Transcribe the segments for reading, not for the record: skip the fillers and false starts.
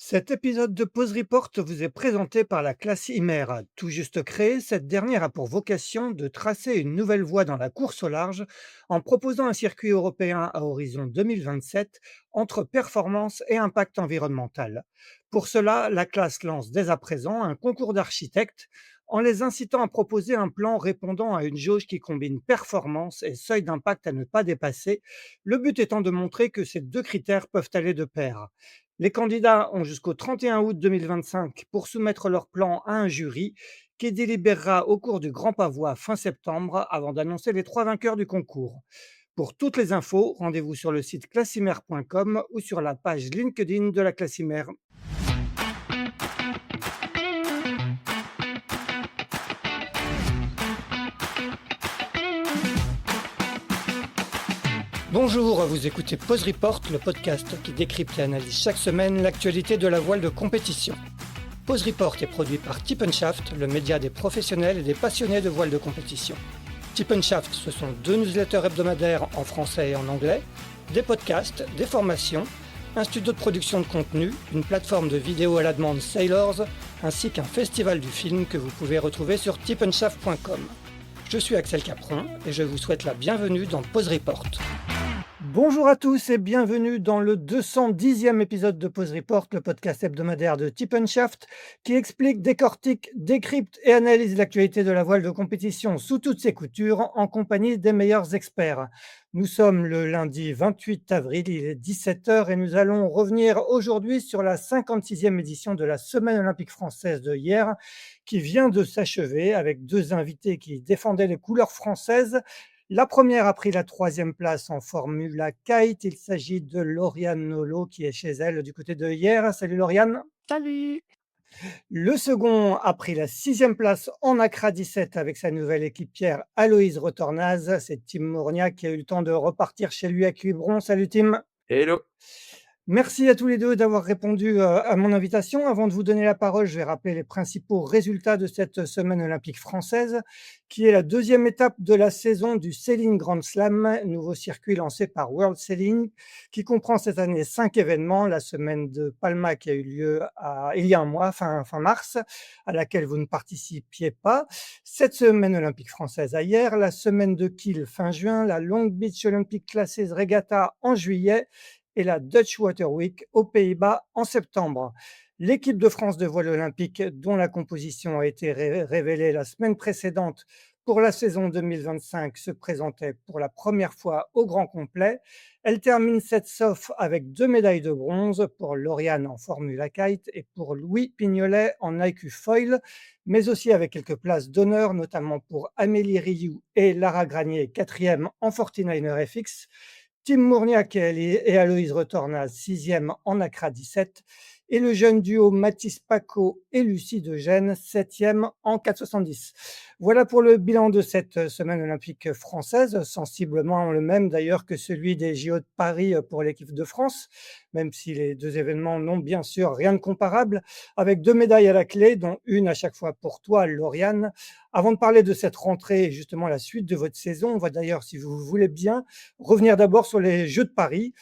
Cet épisode de Pause Report vous est présenté par la classe IMER. Tout juste créée, cette dernière a pour vocation de tracer une nouvelle voie dans la course au large en proposant un circuit européen à horizon 2027 entre performance et impact environnemental. Pour cela, la classe lance dès à présent un concours d'architectes en les incitant à proposer un plan répondant à une jauge qui combine performance et seuil d'impact à ne pas dépasser, le but étant de montrer que ces deux critères peuvent aller de pair. Les candidats ont jusqu'au 31 août 2025 pour soumettre leur plan à un jury qui délibérera au cours du Grand Pavois fin septembre avant d'annoncer les trois vainqueurs du concours. Pour toutes les infos, rendez-vous sur le site classimer.com ou sur la page LinkedIn de la Classimer. Bonjour, vous écoutez Pause Report, le podcast qui décrypte et analyse chaque semaine l'actualité de la voile de compétition. Pause Report est produit par Tip Shaft, le média des professionnels et des passionnés de voile de compétition. Tip Shaft, ce sont deux newsletters hebdomadaires en français et en anglais, des podcasts, des formations, un studio de production de contenu, une plateforme de vidéos à la demande Sailors, ainsi qu'un festival du film que vous pouvez retrouver sur tipnshaft.com. Je suis Axel Capron et je vous souhaite la bienvenue dans Pause Report. Bonjour à tous et bienvenue dans le 210e épisode de Pause Report, le podcast hebdomadaire de Tip Shaft qui explique, décortique, décrypte et analyse l'actualité de la voile de compétition sous toutes ses coutures en compagnie des meilleurs experts. Nous sommes le lundi 28 avril, il est 17h et nous allons revenir aujourd'hui sur la 56e édition de la Semaine olympique française de hier qui vient de s'achever avec deux invités qui défendaient les couleurs françaises. La première a pris la troisième place en Formula Kite. Il s'agit de Lauriane Nolo qui est chez elle du côté de hier. Salut Lauriane. Salut! Le second a pris la sixième place en Accra 17 avec sa nouvelle équipière Aloïse Retornaz. C'est Tim Mourniac qui a eu le temps de repartir chez lui à Quiberon. Salut Tim. Hello! Merci à tous les deux d'avoir répondu à mon invitation. Avant de vous donner la parole, je vais rappeler les principaux résultats de cette semaine olympique française, qui est la deuxième étape de la saison du Sailing Grand Slam, nouveau circuit lancé par World Sailing, qui comprend cette année 5 événements. La semaine de Palma qui a eu lieu il y a un mois, fin mars, à laquelle vous ne participiez pas. Cette semaine olympique française à hier, la semaine de Kiel fin juin, la Long Beach Olympic Classes Regatta en juillet, et la Dutch Water Week aux Pays-Bas en septembre. L'équipe de France de voile olympique, dont la composition a été révélée la semaine précédente pour la saison 2025, se présentait pour la première fois au grand complet. Elle termine cette SOF avec 2 médailles de bronze pour Lauriane en Formula Kite et pour Louis Pignolet en IQ Foil, mais aussi avec quelques places d'honneur, notamment pour Amélie Rioux et Lara Granier, 4e en 49er FX. Tim Mourniac et Aloïse Retornaz, 6e en Accra 17, et le jeune duo Mathis Paco et Lucie de Gênes, 7e en 470. Voilà pour le bilan de cette semaine olympique française, sensiblement le même d'ailleurs que celui des JO de Paris pour l'équipe de France, même si les deux événements n'ont bien sûr rien de comparable, avec 2 médailles à la clé, dont une à chaque fois pour toi, Lauriane. Avant de parler de cette rentrée et justement la suite de votre saison, on va d'ailleurs, si vous voulez bien, revenir d'abord sur les Jeux de Paris,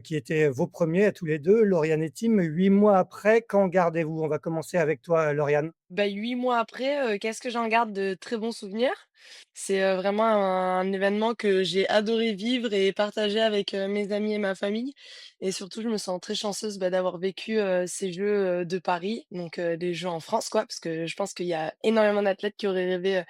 qui étaient vos premiers à tous les deux, Lauriane et Tim, 8 mois après. Quand gardez-vous? On va commencer avec toi, Lauriane. Bah, 8 mois après, qu'est-ce que j'en garde de très bons souvenirs? C'est, vraiment un événement que j'ai adoré vivre et partager avec, mes amis et ma famille et surtout je me sens très chanceuse, bah, d'avoir vécu, ces Jeux, de Paris, donc les Jeux en France quoi, parce que je pense qu'il y a énormément d'athlètes qui auraient rêvé,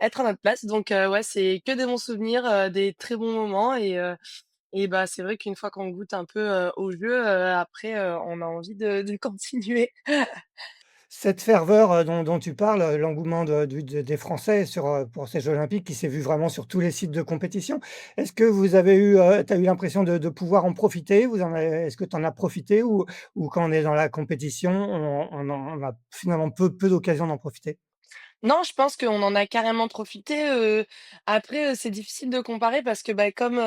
être à notre place donc ouais, c'est que des bons souvenirs, des très bons moments et bah, c'est vrai qu'une fois qu'on goûte un peu, aux Jeux, après, on a envie de continuer. Cette ferveur dont tu parles, l'engouement des Français pour ces Jeux olympiques qui s'est vu vraiment sur tous les sites de compétition. Est-ce que vous avez eu, tu as eu l'impression de pouvoir en profiter? Est-ce que tu en as profité ou quand on est dans la compétition, on a finalement peu d'occasion d'en profiter? Non, je pense qu'on en a carrément profité, après, c'est difficile de comparer parce que, bah, comme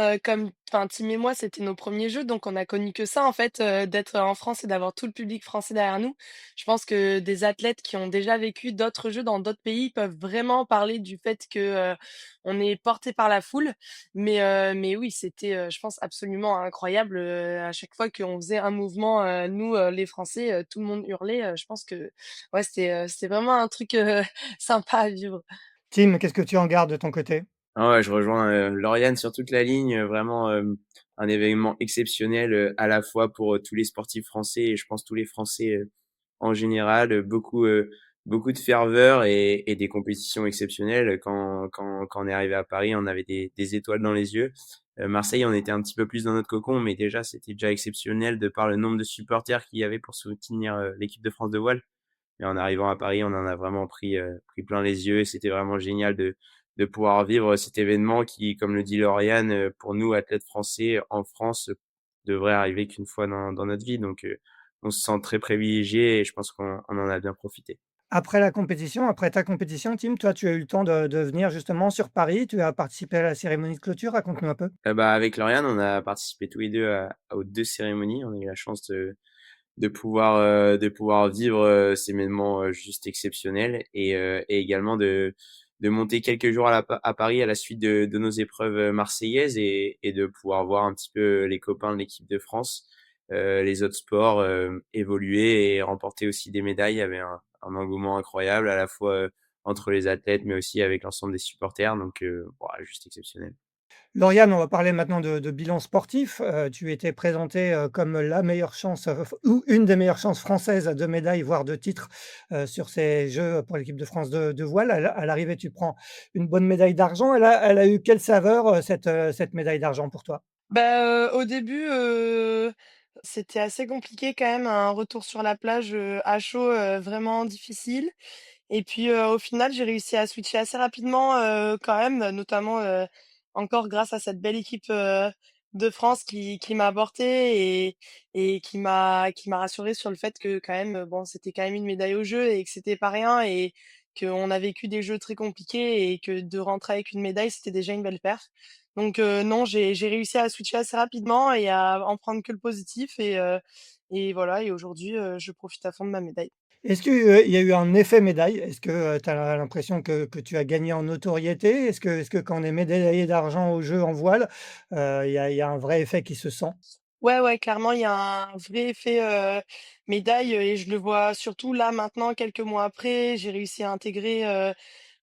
enfin, Tim et moi, c'était nos premiers jeux, donc on a connu que ça, en fait, d'être en France et d'avoir tout le public français derrière nous. Je pense que des athlètes qui ont déjà vécu d'autres jeux dans d'autres pays peuvent vraiment parler du fait que, on est porté par la foule. Mais oui, c'était, je pense absolument incroyable, à chaque fois qu'on faisait un mouvement, nous, les Français, tout le monde hurlait, je pense que, ouais, c'était vraiment un truc, sympa à vivre. Tim, qu'est-ce que tu en gardes de ton côté? Ah ouais, je rejoins, Lauriane sur toute la ligne, vraiment, un événement exceptionnel, à la fois pour, tous les sportifs français et je pense tous les Français, en général, beaucoup de ferveur et des compétitions exceptionnelles. Quand on est arrivé à Paris, on avait des étoiles dans les yeux. Marseille, on était un petit peu plus dans notre cocon, mais déjà, c'était déjà exceptionnel de par le nombre de supporters qu'il y avait pour soutenir, l'équipe de France de voile. Et en arrivant à Paris, on en a vraiment pris plein les yeux et c'était vraiment génial de pouvoir vivre cet événement qui, comme le dit Lauriane, pour nous, athlètes français en France, devrait arriver qu'une fois dans notre vie. Donc, on se sent très privilégié et je pense qu'on en a bien profité. Après la compétition, après ta compétition, Tim, toi, tu as eu le temps de venir justement sur Paris, tu as participé à la cérémonie de clôture, raconte-nous un peu? Bah, avec Lauriane, on a participé tous les 2 aux 2 cérémonies. On a eu la chance de pouvoir vivre ces événements juste exceptionnels et également de monter quelques jours à Paris à la suite de nos épreuves marseillaises et de pouvoir voir un petit peu les copains de l'équipe de France, les autres sports évoluer et remporter aussi des médailles. Il y avait un engouement incroyable à la fois entre les athlètes mais aussi avec l'ensemble des supporters. Donc voilà, juste exceptionnel. Lauriane, on va parler maintenant de bilan sportif. Tu étais présentée, comme la meilleure chance, ou une des meilleures chances françaises de médailles, voire de titres, sur ces Jeux pour l'équipe de France de voile. À l'arrivée, tu prends une bonne médaille d'argent. Elle a eu quelle saveur, cette médaille d'argent pour toi? Bah, au début, c'était assez compliqué quand même, un retour sur la plage, à chaud, vraiment difficile. Et puis, au final, j'ai réussi à switcher assez rapidement, quand même, notamment, encore grâce à cette belle équipe, de France qui m'a portée et qui m'a rassurée sur le fait que quand même, bon, c'était quand même une médaille au jeu et que c'était pas rien et qu'on a vécu des jeux très compliqués et que de rentrer avec une médaille, c'était déjà une belle perf. Donc, non, j'ai réussi à switcher assez rapidement et à en prendre que le positif et voilà et aujourd'hui, je profite à fond de ma médaille. Est-ce que, il y a eu un effet médaille? Est-ce que, tu as l'impression que tu as gagné en notoriété? Est-ce que quand on est médaillé d'argent aux Jeux en voile, il y a un vrai effet qui se sent? Ouais, ouais, clairement, il y a un vrai effet, médaille, et je le vois surtout là, maintenant, quelques mois après. J'ai réussi à intégrer,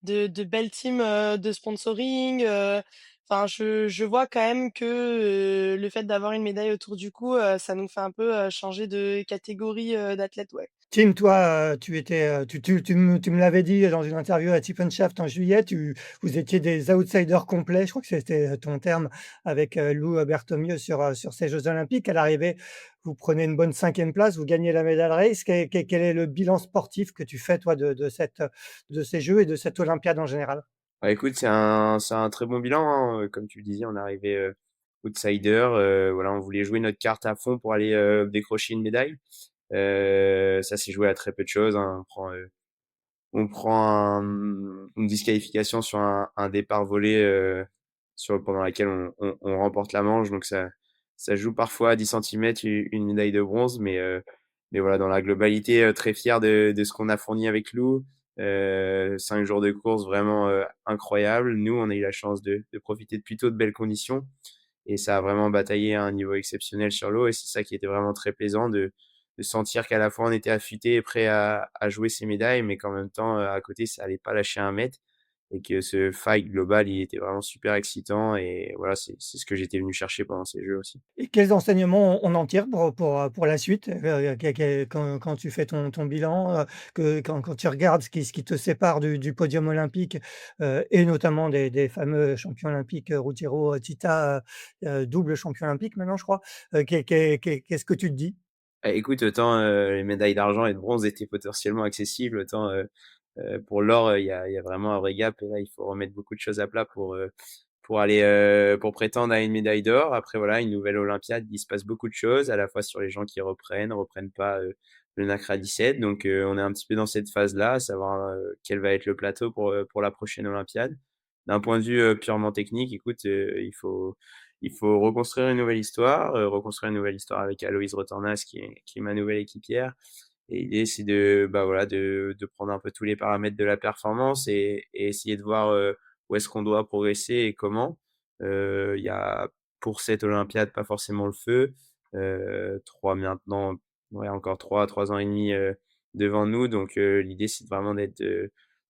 de belles teams, de sponsoring, enfin, je vois quand même que, le fait d'avoir une médaille autour du cou, ça nous fait un peu, changer de catégorie, d'athlète, ouais. Tim, toi, tu étais, tu me l'avais dit dans une interview à Tip& Shaft en juillet, vous étiez des outsiders complets, je crois que c'était, ton terme avec, Lou Berthommieu sur ces Jeux olympiques. À l'arrivée, vous prenez une bonne 5e place, vous gagnez la médaille race. Quel est le bilan sportif que tu fais toi de ces Jeux et de cette olympiade en général? Bah, écoute, c'est un très bon bilan, hein. Comme tu le disais, on est arrivé outsider. Voilà, on voulait jouer notre carte à fond pour aller décrocher une médaille. Ça s'est joué à très peu de choses, hein. Une disqualification sur un départ volé pendant laquelle on remporte la manche. Donc ça joue parfois à 10 centimètres une médaille de bronze. Mais voilà, dans la globalité, très fier de ce qu'on a fourni avec Lou. 5 jours de course vraiment incroyable. Nous, on a eu la chance de profiter de plutôt de belles conditions. Et ça a vraiment bataillé à un niveau exceptionnel sur l'eau. Et c'est ça qui était vraiment très plaisant de sentir qu'à la fois on était affûté et prêt à jouer ces médailles, mais qu'en même temps, à côté, ça allait pas lâcher un mètre. Et que ce fight global, il était vraiment super excitant. Et voilà, c'est ce que j'étais venu chercher pendant ces jeux aussi. Et quels enseignements on en tire pour la suite? Quand tu fais ton bilan, quand tu regardes ce qui te sépare du podium olympique, et notamment des fameux champions olympiques, Ruggiero, Tita, double champion olympique maintenant je crois. Qu'est-ce que tu te dis? Écoute, autant les médailles d'argent et de bronze étaient potentiellement accessibles, autant pour l'or, il y a vraiment un vrai gap. Et là, il faut remettre beaucoup de choses à plat pour aller pour prétendre à une médaille d'or. Après, voilà, une nouvelle Olympiade, il se passe beaucoup de choses, à la fois sur les gens qui reprennent pas le NACRA 17. Donc on est un petit peu dans cette phase-là, à savoir, quel va être le plateau pour la prochaine olympiade. D'un point de vue, purement technique, écoute, il faut reconstruire une nouvelle histoire avec Aloïse Retornas qui est ma nouvelle équipière. Et l'idée, c'est de, bah, voilà, de prendre un peu tous les paramètres de la performance et essayer de voir, où est-ce qu'on doit progresser et comment. Il y a pour cette olympiade pas forcément le feu, 3 maintenant, ouais, encore 3 ans et demi devant nous. Donc l'idée, c'est vraiment d'être,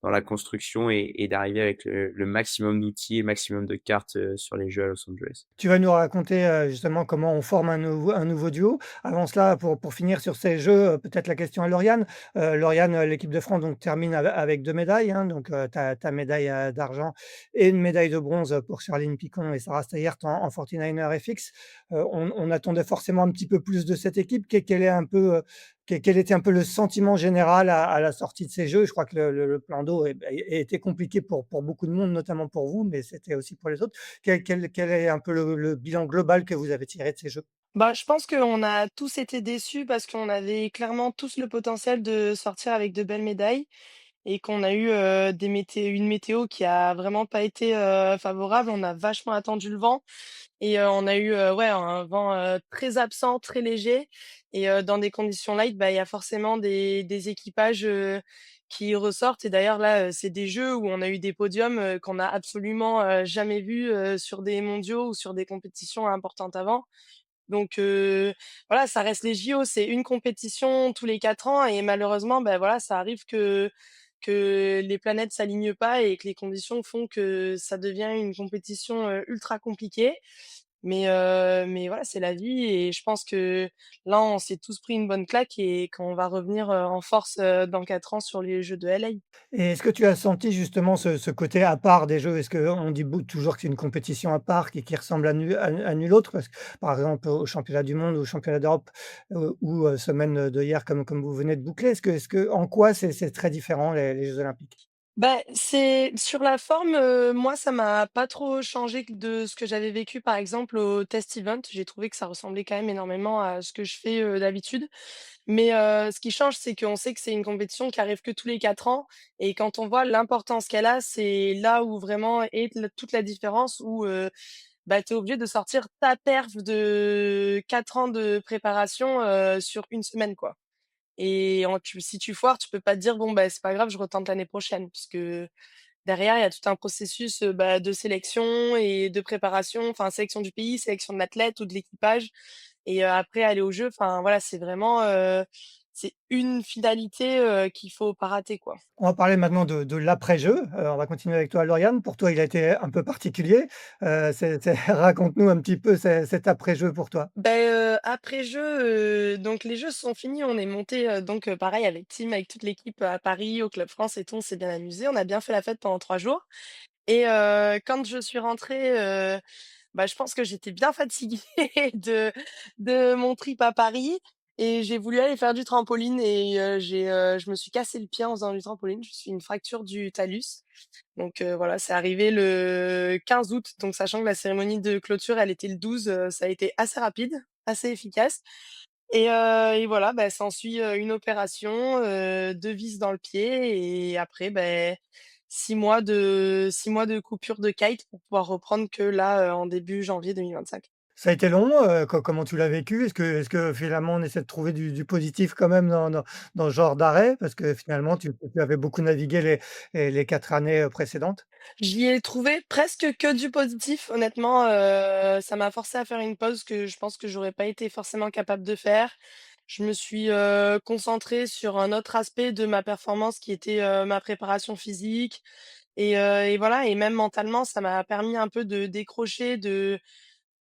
dans la construction et d'arriver avec le maximum d'outils et maximum de cartes, sur les jeux à Los Angeles. Tu vas nous raconter, justement comment on forme un nouveau duo. Avant cela, pour finir sur ces jeux, peut-être la question à Lauriane. Lauriane, l'équipe de France donc termine avec 2 médailles, hein, donc ta médaille, d'argent et une médaille de bronze pour Charline Picon et Sarah Steyert en 49er FX. On attendait forcément un petit peu plus de cette équipe. Quel est un peu, quel était un peu le sentiment général à la sortie de ces jeux? Je crois que le plan d'eau était compliqué pour beaucoup de monde, notamment pour vous, mais c'était aussi pour les autres. Quel est un peu le bilan global que vous avez tiré de ces jeux? Bah, je pense qu'on a tous été déçus parce qu'on avait clairement tous le potentiel de sortir avec de belles médailles et qu'on a eu, une météo qui a vraiment pas été, favorable. On a vachement attendu le vent et on a eu, ouais, un vent, très absent, très léger et dans des conditions light, bah, il y a forcément des équipages, qui ressortent et d'ailleurs là, c'est des jeux où on a eu des podiums, qu'on a absolument, jamais vus, sur des mondiaux ou sur des compétitions importantes avant. Donc voilà, ça reste les JO, c'est une compétition tous les 4 ans et malheureusement, ben voilà, ça arrive que les planètes s'alignent pas et que les conditions font que ça devient une compétition, ultra compliquée. Mais voilà, c'est la vie et je pense que là, on s'est tous pris une bonne claque et qu'on va revenir, en force, dans 4 ans sur les Jeux de LA. Et est-ce que tu as senti justement ce côté à part des jeux? Est-ce qu'on dit toujours que c'est une compétition à part qui ressemble à nulle autre? Parce que, par exemple, au championnat du monde ou au championnat d'Europe, ou semaine de hier comme vous venez de boucler, en quoi c'est très différent les jeux olympiques? Bah, c'est sur la forme, moi, ça m'a pas trop changé de ce que j'avais vécu, par exemple, au test event. J'ai trouvé que ça ressemblait quand même énormément à ce que je fais, d'habitude. Mais, ce qui change, c'est qu'on sait que c'est une compétition qui arrive que tous les 4 ans et quand on voit l'importance qu'elle a, c'est là où vraiment est toute la différence où, bah, tu es obligé de sortir ta perf de 4 ans de préparation, sur une semaine, quoi. Et si tu foires, tu peux pas te dire: «Bon, bah, c'est pas grave, je retente l'année prochaine». Parce que derrière, il y a tout un processus, bah, de sélection et de préparation, enfin sélection du pays, sélection de l'athlète ou de l'équipage et après aller aux Jeux, enfin voilà, c'est vraiment, c'est une finalité, qu'il faut pas rater, quoi. On va parler maintenant de l'après-jeu. On va continuer avec toi, Lauriane. Pour toi, il a été un peu particulier. Raconte-nous un petit peu cet après-jeu pour toi. Beh, après jeux, donc les jeux sont finis, on est monté donc pareil avec team, avec toute l'équipe à Paris, au Club France et tout, on s'est bien amusé. On a bien fait la fête pendant 3 jours et quand je suis rentrée, bah, je pense que j'étais bien fatiguée de mon trip à Paris et j'ai voulu aller faire du trampoline et je me suis cassé le pied en faisant du trampoline. Je me suis fait une fracture du talus. Donc voilà, c'est arrivé le 15 août, donc sachant que la cérémonie de clôture, elle était le 12, ça a été assez rapide, assez efficace et voilà, bah, s'ensuit, une opération, 2 vis dans le pied et après, beh, 6 mois de coupure de kite pour pouvoir reprendre que là, en début janvier 2025. Ça a été long, comment tu l'as vécu? Est-ce que finalement on essaie de trouver du positif quand même dans ce genre d'arrêt? Parce que finalement tu avais beaucoup navigué les 4 années, précédentes. J'y ai trouvé presque que du positif honnêtement, ça m'a forcé à faire une pause que je pense que j'aurais pas été forcément capable de faire. Je me suis, concentrée sur un autre aspect de ma performance qui était, ma préparation physique et voilà et même mentalement, ça m'a permis un peu de décrocher de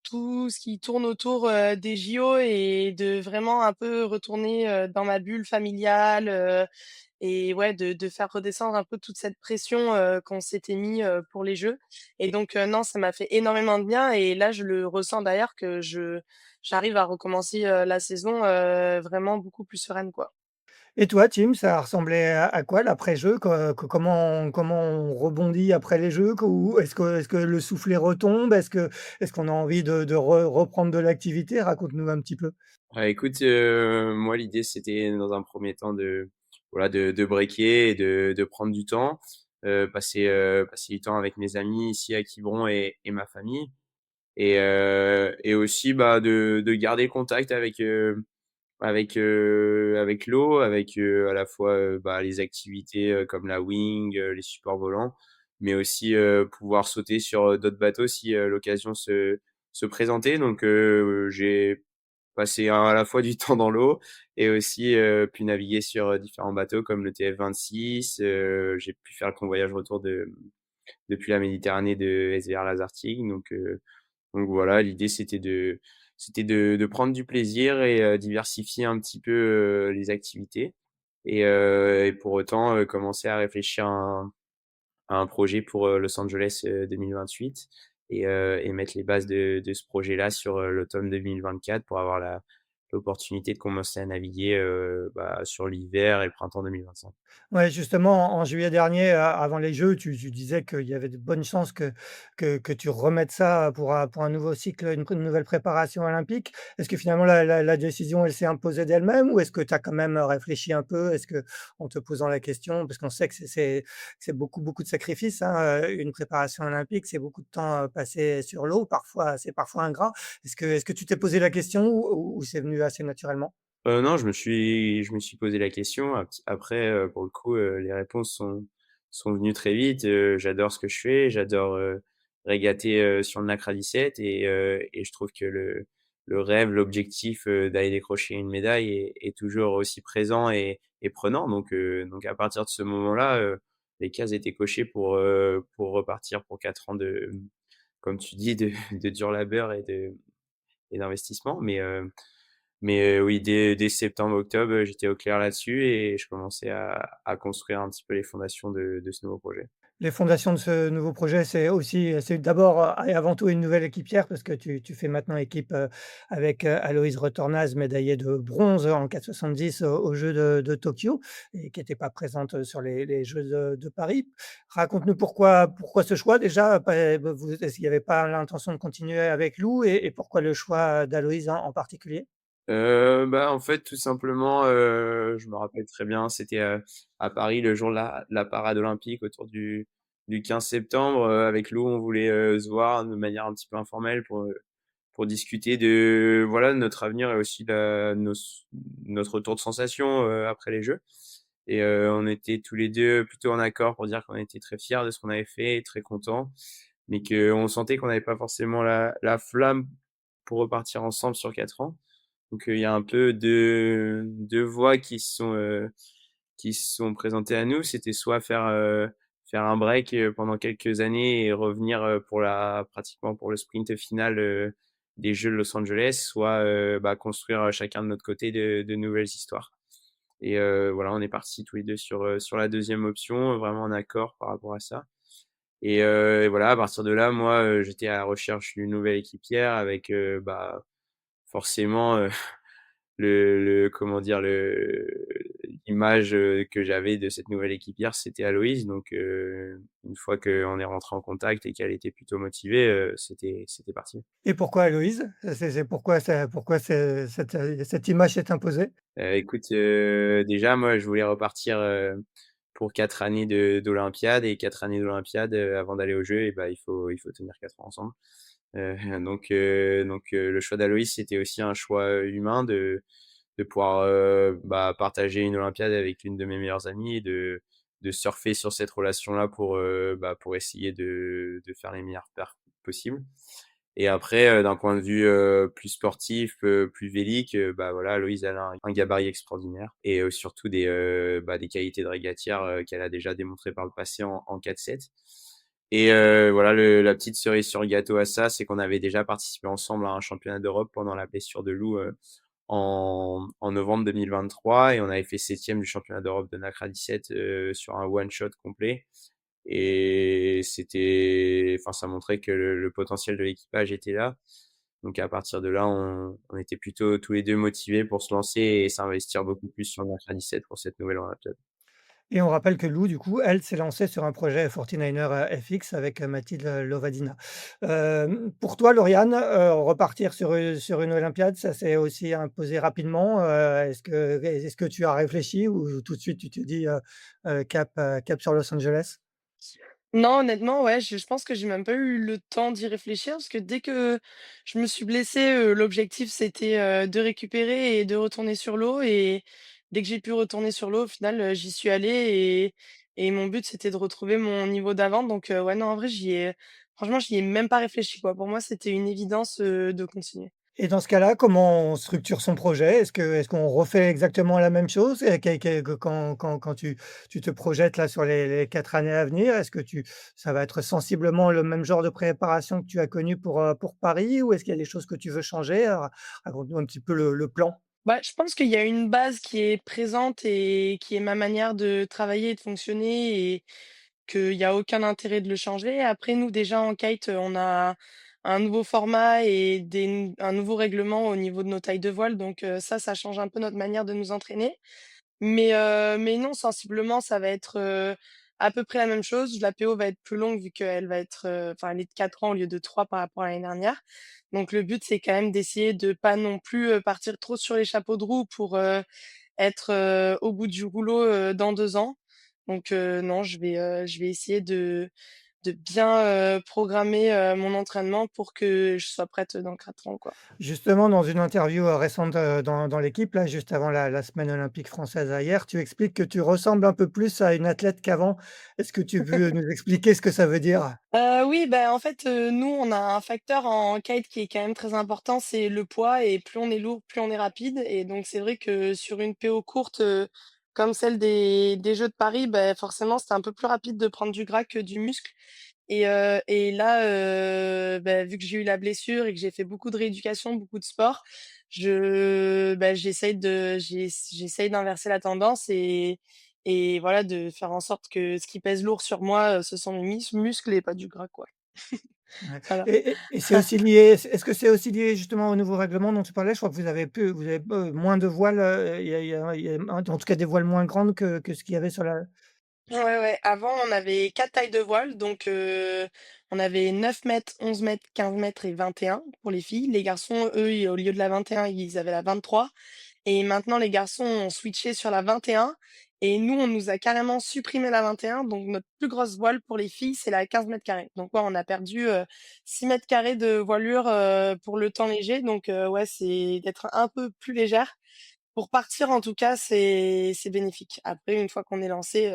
tout ce qui tourne autour, des JO et de vraiment un peu retourner, dans ma bulle familiale, et ouais, de faire redescendre un peu toute cette pression, qu'on s'était mis, pour les Jeux et donc non, ça m'a fait énormément de bien et là, je le ressens d'ailleurs que j'arrive à recommencer, la saison, vraiment beaucoup plus sereine, quoi. Et toi, Tim, ça ressemblait à quoi l'après-jeu? Comment on rebondit après les jeux? Ou est-ce que le soufflet retombe? Est-ce qu'on a envie de reprendre de l'activité? Raconte-nous un petit peu. Écoute, moi l'idée c'était dans un premier temps de voilà de breaker et de prendre du temps, passer du temps avec mes amis ici à Quiberon et ma famille et aussi, bah, de garder contact avec l'eau, à la fois, bah, les activités, comme la wing, les supports volants, mais aussi, pouvoir sauter sur, d'autres bateaux si, l'occasion se présentait. Donc, j'ai passé à la fois du temps dans l'eau et aussi, pu naviguer sur, différents bateaux comme le TF26. J'ai pu faire le convoyage retour depuis la Méditerranée de SVR Lazartigue. Donc voilà, l'idée c'était de prendre du plaisir et diversifier un petit peu, les activités et pour autant, commencer à réfléchir à un projet pour, Los Angeles, 2028 et mettre les bases de ce projet-là sur, l'automne 2024 pour avoir la l'opportunité de commencer à naviguer, bah, sur l'hiver et le printemps 2025. Ouais, justement, en juillet dernier, avant les Jeux, tu disais qu'il y avait de bonnes chances que tu remettes ça pour un nouveau cycle, une nouvelle préparation olympique. Est-ce que finalement la décision, elle s'est imposée d'elle-même ou est-ce que tu as quand même réfléchi un peu? Est-ce que en te posant la question parce qu'on sait que c'est beaucoup, beaucoup de sacrifices, hein, une préparation olympique, c'est beaucoup de temps, passé sur l'eau, parfois c'est parfois ingrat. Est-ce que tu t'es posé la question ou c'est venu assez naturellement? Non, je me suis posé la question. Après, pour le coup, les réponses sont venues très vite. J'adore ce que je fais, j'adore, régater, sur le Nacra 17 et je trouve que le rêve, l'objectif, d'aller décrocher une médaille est toujours aussi présent et prenant. Donc à partir de ce moment-là, les cases étaient cochées pour repartir pour 4 ans de, comme tu dis, de de dur labeur et d'investissement. Mais oui, dès septembre-octobre, j'étais au clair là-dessus et je commençais à construire un petit peu les fondations de ce nouveau projet. Les fondations de ce nouveau projet, c'est d'abord, et avant tout une nouvelle équipière parce que tu fais maintenant équipe, avec, Aloïse Retornaz, médaillée de bronze en 4,70 aux Jeux de Tokyo et qui n'était pas présente, sur les Jeux de Paris. Raconte-nous pourquoi ce choix déjà? Est-ce qu'il n'y avait pas l'intention de continuer avec Lou et pourquoi le choix d'Aloïse en particulier? Bah, en fait, tout simplement, je me rappelle très bien, c'était, à Paris le jour de la parade olympique autour du 15 septembre. Avec Lou, on voulait, se voir de manière un petit peu informelle pour discuter de, voilà, de notre avenir et aussi notre retour de sensation, après les Jeux et on était tous les 2 plutôt en accord pour dire qu'on était très fiers de ce qu'on avait fait, très contents, mais qu'on sentait qu'on n'avait pas forcément la flamme pour repartir ensemble sur 4 ans. Donc, il y a un peu deux voies qui se sont présentées à nous. C'était soit faire un break, pendant quelques années et revenir, pratiquement pour le sprint final, des Jeux de Los Angeles, soit, bah, construire, chacun de notre côté de nouvelles histoires et voilà, on est partis tous les 2 sur la deuxième option, vraiment en accord par rapport à ça et voilà, à partir de là, moi, j'étais à la recherche d'une nouvelle équipière avec, bah, forcément, le comment dire? L'image, que j'avais de cette nouvelle équipière, c'était Aloïse. Donc une fois qu'on est rentré en contact et qu'elle était plutôt motivée, c'était parti. Et pourquoi Aloïse? Pourquoi cette image s'est imposée? Écoute, déjà moi je voulais repartir, pour 4 années de d'olympiade et 4 années d'olympiade, avant d'aller aux Jeux et bah, il faut tenir 4 ans ensemble. Heu, donc le choix d'Aloïs, c'était aussi un choix, humain de pouvoir, bah, partager une olympiade avec une de mes meilleures amies et de surfer sur cette relation-là bah, pour essayer de faire les meilleures perfs possibles et après, d'un point de vue, plus sportif, plus vélique, bah, voilà, Aloïse, elle a un gabarit extraordinaire et surtout bah, des qualités de régatière, qu'elle a déjà démontrées par le passé en 4-7 et voilà, la petite cerise sur le gâteau à ça, c'est qu'on avait déjà participé ensemble à un championnat d'Europe pendant la blessure de Lou, en novembre 2023 et on avait fait 7e du championnat d'Europe de Nacra 17, sur un one shot complet et ça montrait que le potentiel de l'équipage était là Donc à partir de là, on était plutôt tous les 2 motivés pour se lancer et s'investir beaucoup plus sur le Mercredi 17 pour cette nouvelle olympiade. Et on rappelle que Lou, du coup, elle s'est lancée sur un projet 49er, FX avec, Mathilde, Lovadina. Pour toi, Lauriane, repartir sur une olympiade, ça s'est aussi imposé rapidement? Est-ce que tu as réfléchi ou tout de suite tu te dis, cap sur Los Angeles? Non, honnêtement, ouais, je pense que j'ai même pas eu le temps d'y réfléchir parce que dès que je me suis blessée, l'objectif c'était, de récupérer et de retourner sur l'eau et dès que j'ai pu retourner sur l'eau, au final, j'y suis allée et mon but c'était de retrouver mon niveau d'avant donc ouais, non, en vrai, j'y ai même pas réfléchi, quoi. Pour moi, c'était une évidence, de continuer. Et dans ce cas-là, comment on structure son projet? Est-ce qu'on refait exactement la même chose? Et que quand tu te projettes là sur les 4 années à venir, est-ce que ça va être sensiblement le même genre de préparation que tu as connu pour Paris? Ou est-ce qu'il y a des choses que tu veux changer? Raconte-nous un petit peu le plan. Bah, je pense qu'il y a une base qui est présente et qui est ma manière de travailler et de fonctionner et qu'il y a aucun intérêt de le changer. Après, nous, déjà, en kite, on a un nouveau format et un nouveau règlement au niveau de nos tailles de voile. Donc, ça change un peu notre manière de nous entraîner. Mais non, sensiblement, ça va être, à peu près la même chose. La PO va être plus longue vu qu'elle va être, enfin, elle est de 4 ans au lieu de 3 par rapport à l'année dernière. Donc le but, c'est quand même d'essayer de pas non plus, partir trop sur les chapeaux de roue pour, être, au bout du rouleau, dans 2 ans. Donc non, je vais essayer de bien, programmer, mon entraînement pour que je sois prête dans 4 ans, quoi. Justement, dans une interview, récente, dans l'équipe, là, juste avant la semaine olympique française hier, tu expliques que tu ressembles un peu plus à une athlète qu'avant. Est-ce que tu peux nous expliquer ce que ça veut dire? Oui, ben en fait, nous, on a un facteur en kite qui est quand même très important, c'est le poids et plus on est lourd, plus on est rapide et donc c'est vrai que sur une PO courte, comme celle des Jeux de Paris, ben forcément, c'était un peu plus rapide de prendre du gras que du muscle et là, vu que j'ai eu la blessure et que j'ai fait beaucoup de rééducation, beaucoup de sport, j'essaye d'inverser la tendance et voilà, de faire en sorte que ce qui pèse lourd sur moi, ce sont mes muscles et pas du gras, quoi. Ouais, Voilà. et c'est aussi lié est-ce que c'est aussi lié justement au nouveau règlement dont tu parlais? Je crois que vous avez, moins de voiles, il y a en tout cas des voiles moins grandes que ce qu'il y avait sur la Ouais, ouais, avant, on avait 4 tailles de voile, donc on avait 9 m, 11 m, 15 m et 21 pour les filles. Les garçons, eux, au lieu de la 21, ils avaient la 23. Et maintenant, les garçons ont switché sur la 21 et nous, on nous a carrément supprimé la 21. Donc notre plus grosse voile pour les filles, c'est la 15 m². Donc ouais, on a perdu, 6 m² de voilure, pour le temps léger. Donc ouais, c'est d'être un peu plus légère. Pour partir, en tout cas, c'est bénéfique. Après, une fois qu'on est lancé,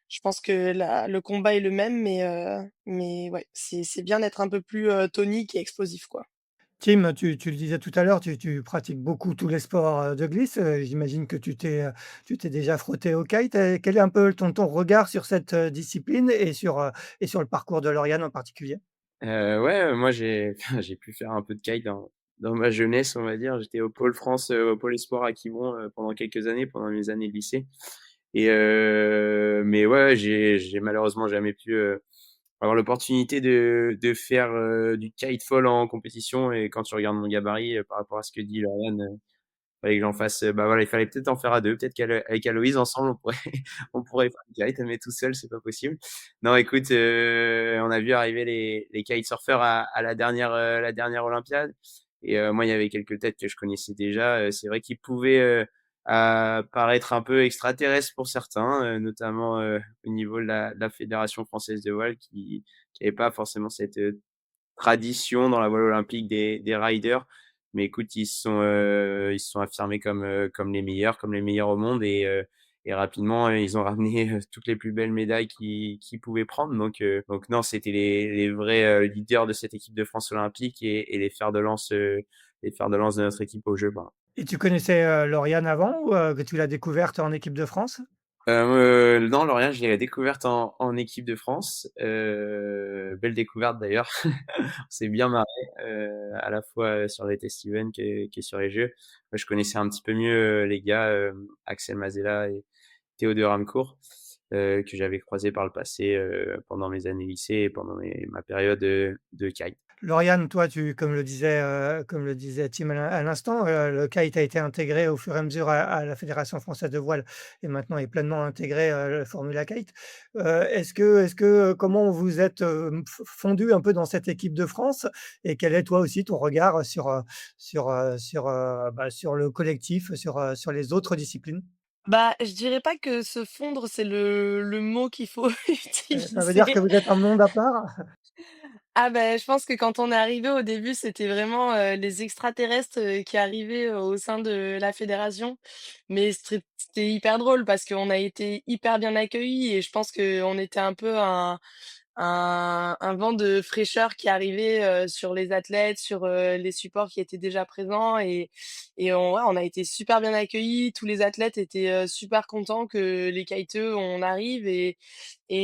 je pense que la le combat est le même, mais ouais, c'est bien d'être un peu plus, tonique et explosif, quoi. Tim, tu le disais tout à l'heure, tu pratiques beaucoup tous les sports, de glisse, j'imagine que tu t'es déjà frotté au kite. Quel est un peu ton regard sur cette, discipline et sur le parcours de Lauriane en particulier? Ouais, moi j'ai j'ai pu faire un peu de kite dans ma jeunesse, on va dire. J'étais au pôle France, au pôle espoir à Quiberon, pendant quelques années, pendant mes années de lycée mais ouais, j'ai malheureusement jamais pu, avoir l'opportunité de faire, du kitefall en compétition et quand tu regardes mon gabarit, par rapport à ce que dit Lauriane, fallait que j'en fasse, bah, voilà, il fallait peut-être en faire à 2, peut-être qu'avec Aloïse ensemble on pourrait on pourrait faire du kite, mais tout seul c'est pas possible. Non écoute, on a vu arriver les kitesurfers à la dernière olympiade et moi il y avait quelques têtes que je connaissais déjà, c'est vrai qu'ils pouvaient, paraître un peu extraterrestres pour certains, notamment, au niveau de la fédération française de voile qui avait pas forcément cette, tradition dans la voile olympique des riders. Mais écoute, ils se sont affirmés comme les meilleurs au monde et rapidement, ils ont ramené, toutes les plus belles médailles qu'ils pouvaient prendre. Donc non, c'était les vrais, leaders de cette équipe de France olympique et les fers de lance de notre équipe aux Jeux, ben. Et tu connaissais, Lauriane avant ou, que tu l'as découverte en équipe de France? Non, Lorient, je l'ai découverte en équipe de France. Belle découverte d'ailleurs. On s'est bien marré, à la fois, sur les test events que sur les jeux. Moi, je connaissais un petit peu mieux, les gars, Axel Mazella et Théodore Ramcourt, que j'avais croisé par le passé, pendant mes années lycée et pendant ma période, de kite. Lauriane, toi, comme le disait Tim à l'instant, le kite a été intégré au fur et à mesure à la Fédération française de voile et maintenant est pleinement intégré, le Formula Kite. Comment vous êtes, fondus un peu dans cette équipe de France et quel est toi aussi ton regard sur le collectif, sur les autres disciplines? Bah, je dirais pas que se fondre, c'est le mot qu'il faut Ça veut dire que utiliser. vous êtes un monde à part? Ah ben, je pense que quand on est arrivé au début, c'était vraiment, les extraterrestres, qui arrivaient, au sein de la fédération. Mais c'était hyper drôle parce qu'on a été hyper bien accueillis et je pense qu'on était un peu un vent de fraîcheur qui arrivait, sur les athlètes, sur, les supports qui étaient déjà présents on a été super bien accueillis. Tous les athlètes étaient, super contents que les kiteux, on arrive et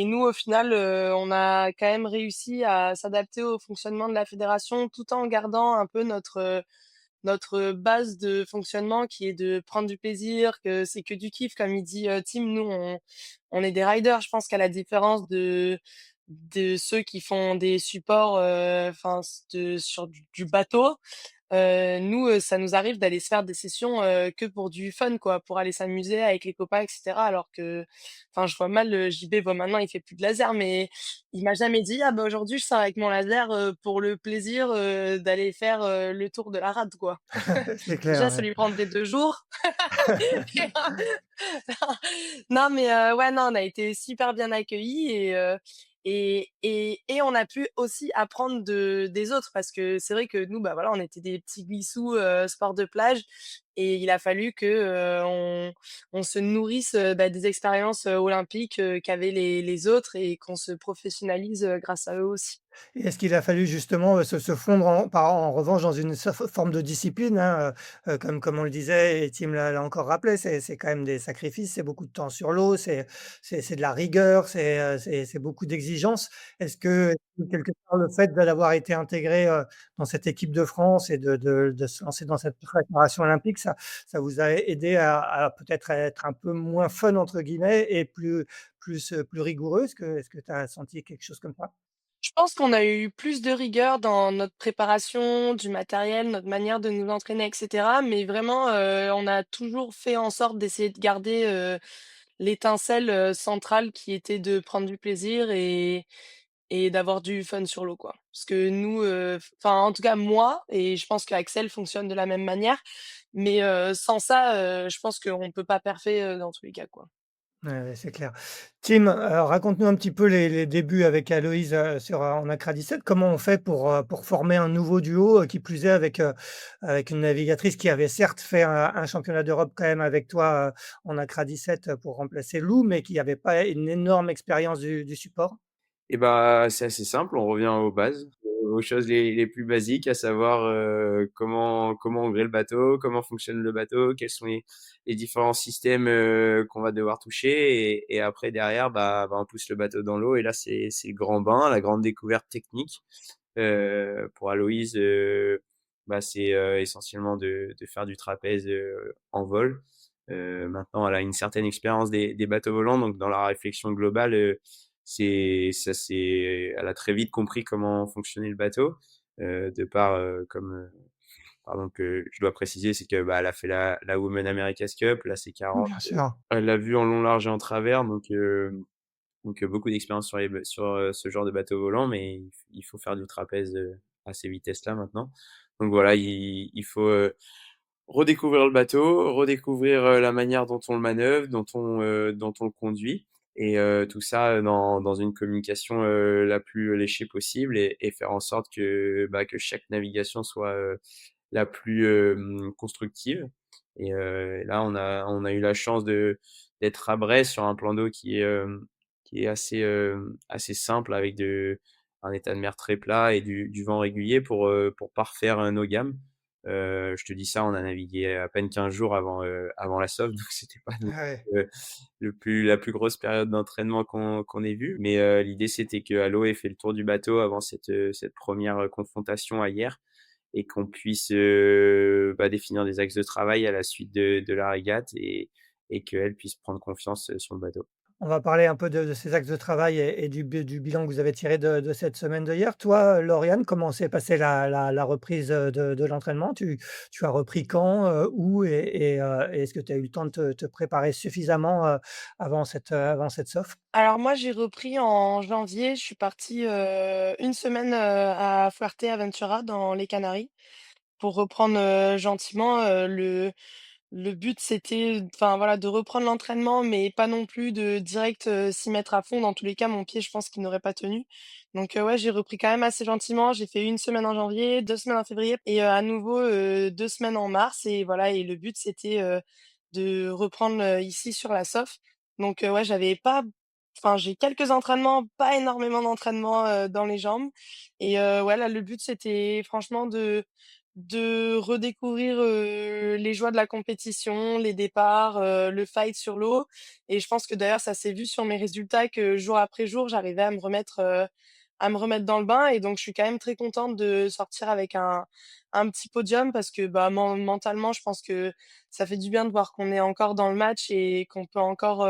nous, au final, on a quand même réussi à s'adapter au fonctionnement de la fédération tout en gardant un peu notre base de fonctionnement qui est de prendre du plaisir, que c'est que du kiff comme il dit, Tim. Nous, on est des riders. Je pense qu'à la différence de ceux qui font des supports, enfin sur du bateau, nous, ça nous arrive d'aller se faire des sessions, que pour du fun quoi, pour aller s'amuser avec les copains et cetera. Alors que enfin, je vois mal, JB, bon maintenant il fait plus de laser, mais il m'a jamais dit: «Ah bah, aujourd'hui je sors avec mon laser, pour le plaisir, d'aller faire, le tour de la rade», quoi. C'est clair, Déjà ça ouais. lui prendrait 2 jours. Non, mais ouais, non, on a été super bien accueillis et on a pu aussi apprendre des autres parce que c'est vrai que nous, bah, voilà, on était des petits glissous, sport de plage et il a fallu que, on se nourrisse, bah, des expériences, olympiques, qu'avaient les autres et qu'on se professionnalise, grâce à eux aussi. Et est-ce qu'il a fallu justement, se fondre en revanche dans une forme de discipline, hein, comme on le disait et Tim l'a encore rappelé, c'est quand même des sacrifices, c'est beaucoup de temps sur l'eau, c'est de la rigueur, c'est beaucoup d'exigences. Est-ce que quelque part le fait d'avoir été intégré, dans cette équipe de France et de se lancer dans cette préparation olympique, ça vous a aidé à peut-être être un peu «moins fun» entre guillemets et plus rigoureux? Est-ce que tu as senti quelque chose comme ça? Je pense qu'on a eu plus de rigueur dans notre préparation du matériel, notre manière de nous entraîner et cetera, mais vraiment, on a toujours fait en sorte d'essayer de garder, l'étincelle, centrale qui était de prendre du plaisir et d'avoir du fun sur l'eau, quoi. Parce que nous, enfin, en tout cas moi et je pense qu'Axel fonctionne de la même manière, mais sans ça, je pense qu'on peut pas perfer, dans tous les cas, quoi. Ouais, ouais, c'est clair. Tim, raconte-nous un petit peu les débuts avec Aloïse, en Accra 17. Comment on fait pour former un nouveau duo, qui plus est avec une navigatrice qui avait certes fait un championnat d'Europe quand même avec toi, en Accra 17, pour remplacer Lou, mais qui avait pas une énorme expérience du support? Et bah, c'est assez simple, on revient aux bases, aux choses les plus basiques, à savoir, comment ouvrir le bateau, comment fonctionne le bateau, quels sont les différents systèmes, qu'on va devoir toucher et après derrière, on pousse le bateau dans l'eau et là c'est le grand bain, la grande découverte technique. Pour Aloïse, c'est, essentiellement de faire du trapèze, en vol. Maintenant elle a une certaine expérience des bateaux volants, donc dans la réflexion globale, elle a très vite compris comment fonctionnait le bateau, de par, pardon, que je dois préciser, c'est que, elle a fait la Women America's Cup, la C40. Bien sûr. Elle l'a vu en long, large et en travers, donc beaucoup d'expérience sur, ce genre de bateau volant, mais il faut faire du trapèze, à ces vitesses-là maintenant. Donc voilà, il faut, redécouvrir le bateau, redécouvrir, la manière dont on le manœuvre, dont on le conduit et tout ça, dans une communication, la plus léchée possible et faire en sorte que chaque navigation soit, la plus, constructive et là, on a eu la chance d'être à Brest sur un plan d'eau qui est assez simple avec un état de mer très plat et du vent régulier pour parfaire, nos gammes. Je te dis ça, on a navigué à peine 15 jours avant la SOF, donc c'était pas non Ouais. plus, la plus grosse période d'entraînement qu'on ait vue. Mais l'idée, c'était que Allo ait fait le tour du bateau avant cette première confrontation à hier et qu'on puisse définir des axes de travail à la suite de la régate et qu'elle puisse prendre confiance sur le bateau. On va parler un peu de ces axes de travail et du bilan que vous avez tiré de cette semaine de hier. Toi, Lauriane, comment s'est passée la reprise, de l'entraînement? Tu as repris quand, où et est-ce que tu as eu le temps de te préparer suffisamment, avant cette SOF? Alors moi, j'ai repris en janvier. Je suis partie, 1 semaine, à Fuerteventura dans les Canaries pour reprendre, gentiment, le but, c'était, enfin, voilà, de reprendre l'entraînement, mais pas non plus de direct, s'y mettre à fond. Dans tous les cas, mon pied, je pense qu'il n'aurait pas tenu. Donc, ouais, j'ai repris quand même assez gentiment. J'ai fait 1 semaine en janvier, 2 semaines en février et à nouveau, 2 semaines en mars et voilà et le but, c'était, de reprendre, ici sur la SOF. Donc, ouais, j'avais pas enfin, j'ai quelques entraînements, pas énormément d'entraînements, dans les jambes et ouais, là, le but, c'était franchement de redécouvrir, les joies de la compétition, les départs, le fight sur l'eau et je pense que d'ailleurs ça s'est vu sur mes résultats que jour après jour, j'arrivais à me remettre dans le bain et donc je suis quand même très contente de sortir avec un petit podium parce que, bah, mentalement, je pense que ça fait du bien de voir qu'on est encore dans le match et qu'on peut encore,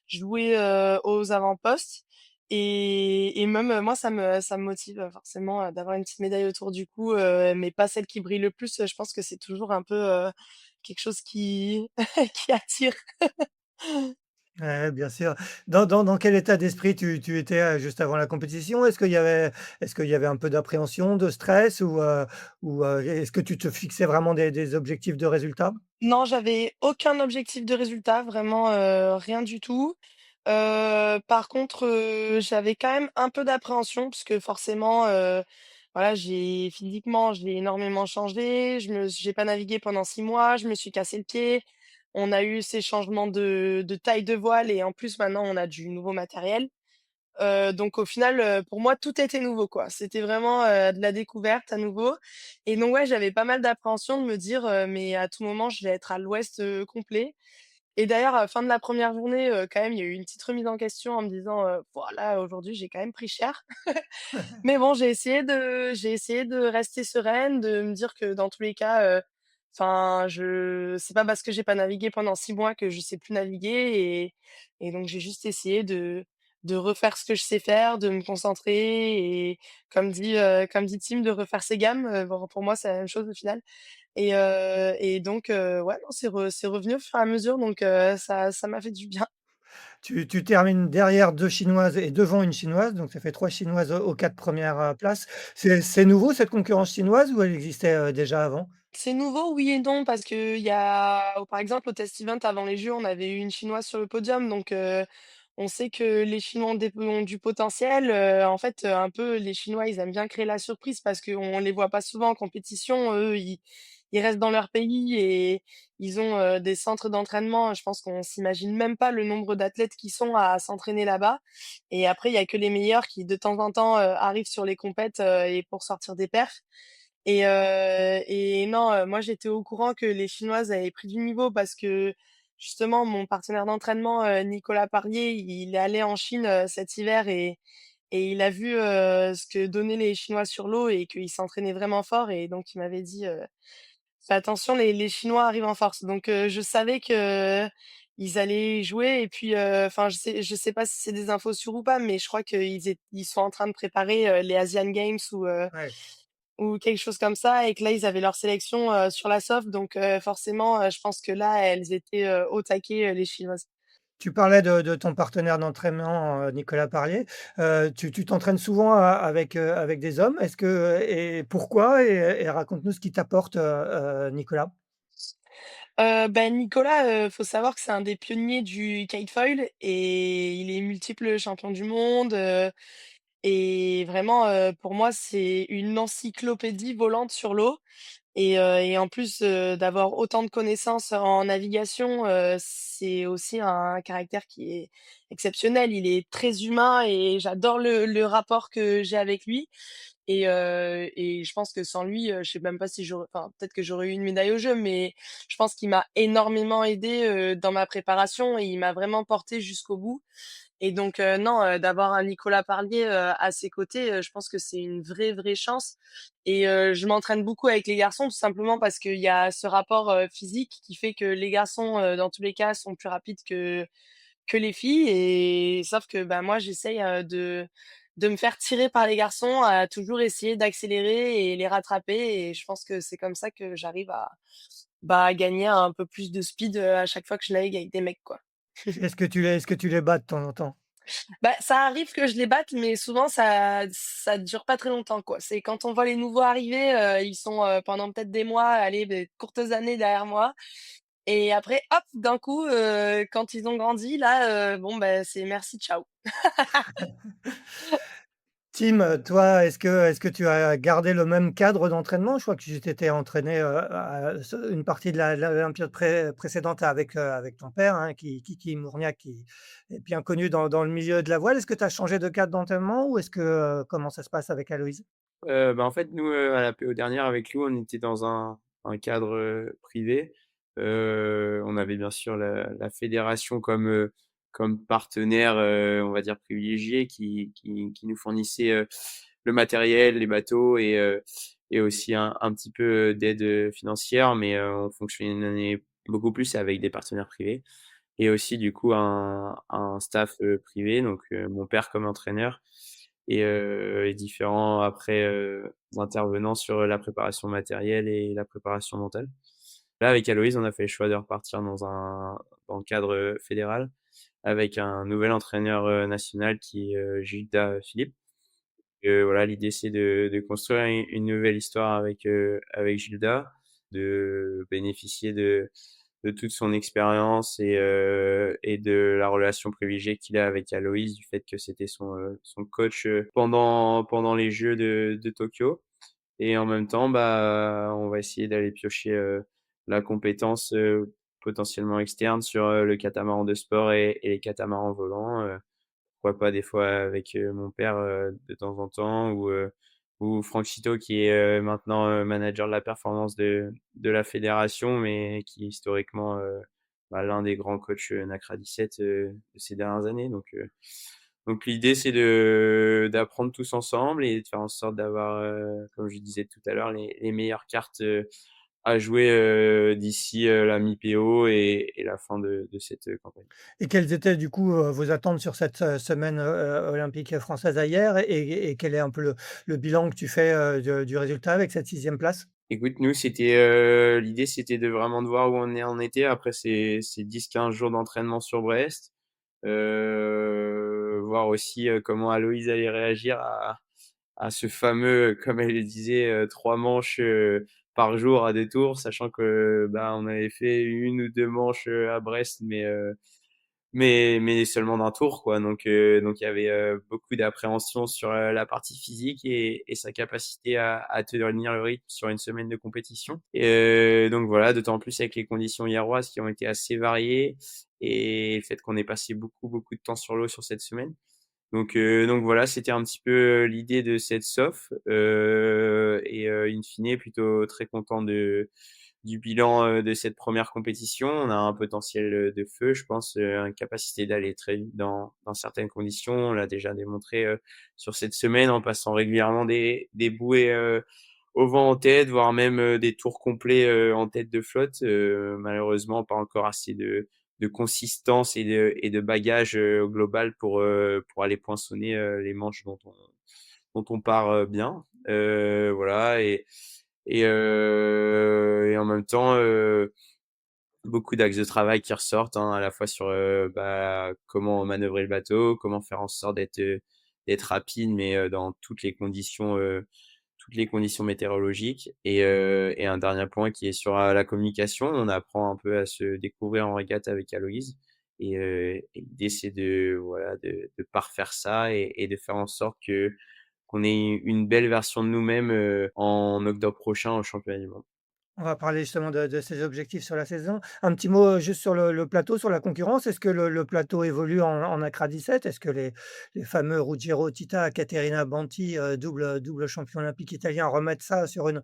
jouer, aux avant-postes et même, moi ça me motive, forcément, d'avoir une petite médaille autour du cou, mais pas celle qui brille le plus, je pense que c'est toujours un peu, quelque chose qui qui attire. Ouais, bien sûr. Dans quel état d'esprit tu étais, juste avant la compétition? Est-ce qu'il y avait un peu d'appréhension, de stress ou est-ce que tu te fixais vraiment des objectifs de résultats? Non, j'avais aucun objectif de résultat, vraiment, rien du tout. Par contre, j'avais quand même un peu d'appréhension parce que forcément, voilà, j'ai énormément changé. J'ai pas navigué pendant 6 mois, je me suis cassé le pied. On a eu ces changements de taille de voile et en plus maintenant on a du nouveau matériel. Donc au final, pour moi, tout était nouveau, quoi. C'était vraiment, de la découverte à nouveau et donc ouais, j'avais pas mal d'appréhension de me dire, «Mais à tout moment, je vais être à l'ouest, complet» et d'ailleurs, à la fin de la première journée, quand même, il y a eu une petite remise en question en me disant, «Pouah là, aujourd'hui, j'ai quand même pris cher». Mais bon, j'ai essayé de rester sereine, de me dire que dans tous les cas, enfin, je c'est pas parce que j'ai pas navigué pendant 6 mois que je sais plus naviguer et donc j'ai juste essayé de refaire ce que je sais faire, de me concentrer et comme dit Tim, de refaire ses gammes, bon, pour moi, c'est la même chose au final et donc ouais, non, c'est revenu au fur et à mesure donc ça m'a fait du bien. Tu termines derrière 2 Chinoises et devant une Chinoise, donc ça fait 3 Chinoises aux 4 premières, places. C'est nouveau cette concurrence chinoise ou elle existait, déjà avant? C'est nouveau, oui et non, parce qu'il y a par exemple, au test event avant les Jeux, on avait eu une Chinoise sur le podium, donc on sait que les Chinois ont du potentiel. En fait, un peu les Chinois, ils aiment bien créer la surprise parce qu'on les voit pas souvent en compétition. Eux, ils restent dans leur pays et ils ont, des centres d'entraînement. Je pense qu'on s'imagine même pas le nombre d'athlètes qui sont à s'entraîner là-bas et après, il y a que les meilleurs qui, de temps en temps, arrivent sur les compètes, et pour sortir des perfs et non, moi j'étais au courant que les Chinoises avaient pris du niveau parce que justement mon partenaire d'entraînement, Nicolas Parlier, il est allé en Chine, cet hiver et il a vu, ce que donnaient les Chinois sur l'eau et qu'ils s'entraînaient vraiment fort et donc il m'avait dit, «Fais attention, les Chinois arrivent en force». Donc je savais qu'ils allaient jouer et puis, enfin je sais pas si c'est des infos sûres ou pas, mais je crois ils sont en train de préparer, les Asian Games Ouais. ou quelque chose comme ça et que là, ils avaient leur sélection, sur la soft donc forcément, je pense que là, elles étaient, au taquet, les Chinoises. Tu parlais de ton partenaire d'entraînement, Nicolas Parlier. Tu t'entraînes souvent avec des hommes? Est-ce que et pourquoi? Et raconte-nous ce qu'il t'apporte, Nicolas. Bah, Nicolas, faut savoir que c'est un des pionniers du kitefoil et il est multiple champion du monde, et vraiment, pour moi, c'est une encyclopédie volante sur l'eau. Et en plus, d'avoir autant de connaissances en navigation, c'est aussi un caractère qui est exceptionnel. Il est très humain et j'adore le rapport que j'ai avec lui et je pense que sans lui, je sais même pas si j'aurais enfin, peut-être que j'aurais eu une médaille aux Jeux, mais je pense qu'il m'a énormément aidée, dans ma préparation et il m'a vraiment portée jusqu'au bout et donc non, d'avoir un Nicolas Parlier, à ses côtés, je pense que c'est une vraie, vraie chance et je m'entraîne beaucoup avec les garçons tout simplement parce qu'il y a ce rapport, physique qui fait que les garçons, dans tous les cas sont plus rapides que les filles et sauf que, bah, moi j'essaye, de me faire tirer par les garçons, à toujours essayer d'accélérer et les rattraper et je pense que c'est comme ça que j'arrive à, bah, à gagner un peu plus de speed, à chaque fois que je navigue avec des mecs, quoi. Est-ce que tu les bats de temps en temps? Bah, ça arrive que je les batte, mais souvent ça dure pas très longtemps, quoi. C'est quand on voit les nouveaux arriver, ils sont, pendant peut-être des mois, allez, des courtes années derrière moi et après hop, d'un coup, quand ils ont grandi là, bon, bah, c'est merci, ciao. Tim, toi, est-ce que tu as gardé le même cadre d'entraînement? Je crois que tu t'étais entraîné, une partie de la l'olympiade précédente avec ton père, hein, Kiki Mourniac, qui est bien connu dans le milieu de la voile. Est-ce que tu as changé de cadre d'entraînement ou comment ça se passe avec Aloïse? Bah, en fait, nous, à la PO dernière avec Lou, on était dans un cadre, privé. On avait bien sûr la fédération comme partenaire, on va dire privilégié qui nous fournissait, le matériel, les bateaux et aussi un petit peu d'aide, financière, mais on fonctionnait beaucoup plus avec des partenaires privés et aussi du coup un staff, privé, donc mon père comme entraîneur et différents après, intervenants sur la préparation matérielle et la préparation mentale. Là, avec Aloïse, on a fait le choix de repartir dans le cadre, fédéral avec un nouvel entraîneur, national qui est, Gilda Philippe. Voilà, l'idée, c'est de construire une nouvelle histoire avec Gilda, de bénéficier de toute son expérience et de la relation privilégiée qu'il a avec Aloïse, du fait que c'était son coach, pendant les Jeux de Tokyo et en même temps, bah, on va essayer d'aller piocher, la compétence, potentiellement externe sur, le catamaran de sport et les catamarans volants, pourquoi pas des fois avec, mon père, de temps en temps ou Franck Citeau qui est, maintenant, manager de la performance de la fédération, mais qui est historiquement, bah, l'un des grands coachs, NACRA 17, de ces dernières années. Donc l'idée c'est de d'apprendre tous ensemble et de faire en sorte d'avoir, comme je disais tout à l'heure, les meilleures cartes, à jouer, d'ici, la mi-PO et la fin de cette, campagne. Et quelles étaient du coup, vos attentes sur cette, semaine, olympique française à Hyères et quel est un peu le bilan que tu fais, du résultat avec cette sixième place? Écoute, nous, l'idée, c'était de vraiment de voir où on en était après ces 10-15 jours d'entraînement sur Brest. Voir aussi, comment Aloïse allait réagir à ce fameux, comme elle le disait, 3 manches, par jour à des tours, sachant que, bah, on avait fait 1 ou 2 manches, à Brest, mais seulement d'un tour, quoi. Donc il y avait, beaucoup d'appréhension sur, la partie physique et sa capacité à tenir le rythme sur une semaine de compétition donc voilà, d'autant plus avec les conditions hiéroises qui ont été assez variées et le fait qu'on ait passé beaucoup, beaucoup de temps sur l'eau sur cette semaine. Donc voilà, c'était un petit peu, l'idée de cette SOF, in fine, plutôt très content du bilan, de cette première compétition. On a un potentiel, de feu, je pense, une capacité d'aller très vite dans certaines conditions. On l'a déjà démontré, sur cette semaine en passant régulièrement des bouées, au vent en tête, voire même, des tours complets, en tête de flotte. Malheureusement, pas encore assez de consistance et de bagage, au global pour aller poinçonner, les manches dont on part, bien. Voilà et en même temps, beaucoup d'axes de travail qui ressortent, hein, à la fois sur, bah, comment manœuvrer le bateau, comment faire en sorte d'être rapide, mais, dans toutes les conditions météorologiques et un dernier point qui est sur, la communication. On apprend un peu à se découvrir en régate avec Aloïse et l'idée c'est de, voilà, de parfaire ça et de faire en sorte qu'on ait une belle version de nous-mêmes, en octobre prochain au championnat du monde. On va parler justement de ces objectifs sur la saison. Un petit mot, juste sur le plateau, sur la concurrence. Est-ce que le plateau évolue en Accra 17? Est-ce que les fameux Ruggiero Tita, Caterina Banti, double champion olympique italien, remettent ça sur une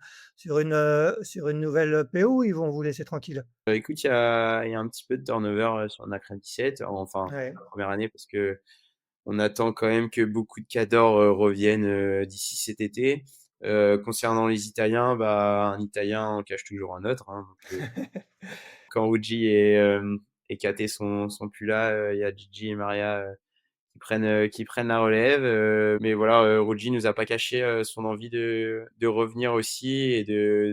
nouvelle PO ou ils vont vous laisser tranquille? Écoute, il y a un petit peu de turnover, sur Nacra 17, enfin, Ouais. la première année parce qu'on attend quand même que beaucoup de cadors, reviennent, d'ici cet été. Concernant les Italiens, bah, un Italien en cache toujours un autre, hein, quand Ruggi et KT sont plus là. Il y a Gigi et Maria qui prennent la relève. Mais voilà, Roji nous a pas caché son envie de revenir aussi et